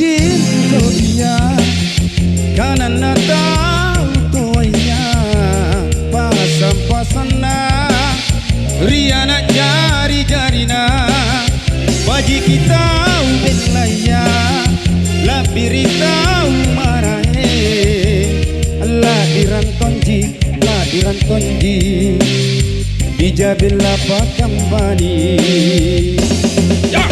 cinta dia karena tahu toya pasang-pasangna riana jari-jarina baji kita ubelaya lapirita umarahe ladiran tonji dijabila pakambani ya.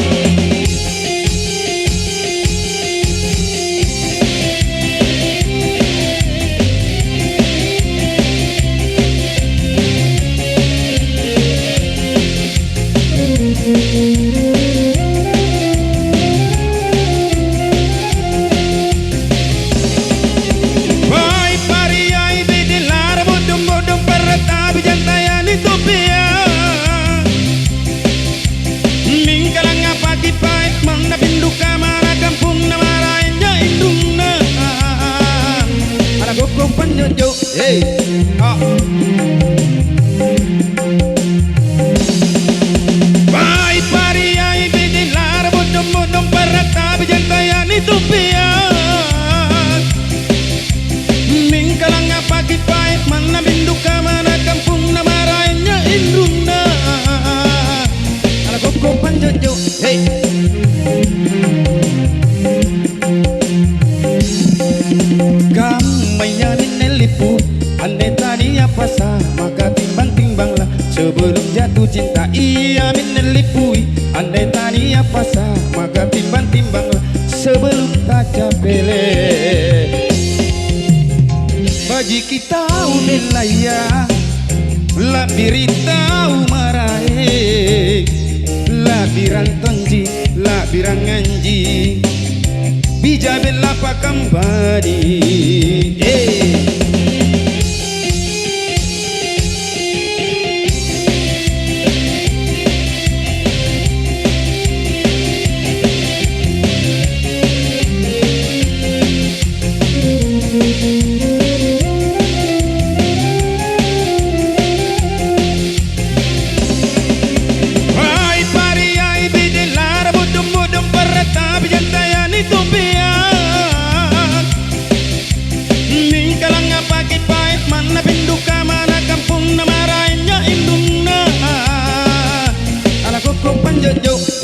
Hey, Pai pariai bidilar bodong-bodong parata bijantayani tupian Mingkalang pagi pahit mana binduka mana kampung nama rainya indungna Anak koko panjojo hey Kamayanin nelipu andai tadi apa sah maka timbang-timbanglah sebelum jatuh cinta ia menelipui andai tadi apa sah maka timbang-timbanglah sebelum kaca pele baji kita ubelaya labirita umarahe labiran tonji labiran nganji bijabela pakambadi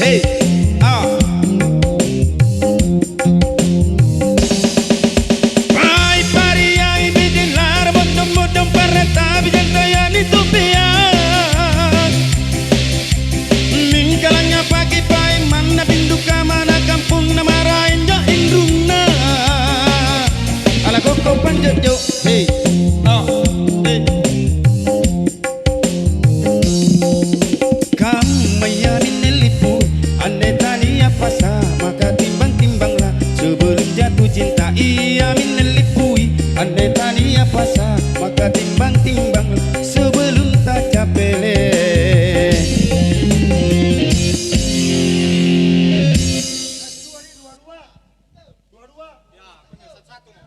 Hey, Pai pariai bidilar bodong-bodong parata bijantayani tupian Mingkalangnya pagi pai mana binduka mana kampung nama rainya indungna Ala koko panjojo hey hey Kamayanin nelipu andai tadi apa sah maka timbang-timbanglah sebelum jatuh cinta ia menelipui andai tadi apa sah maka timbang-timbanglah sebelum tak capele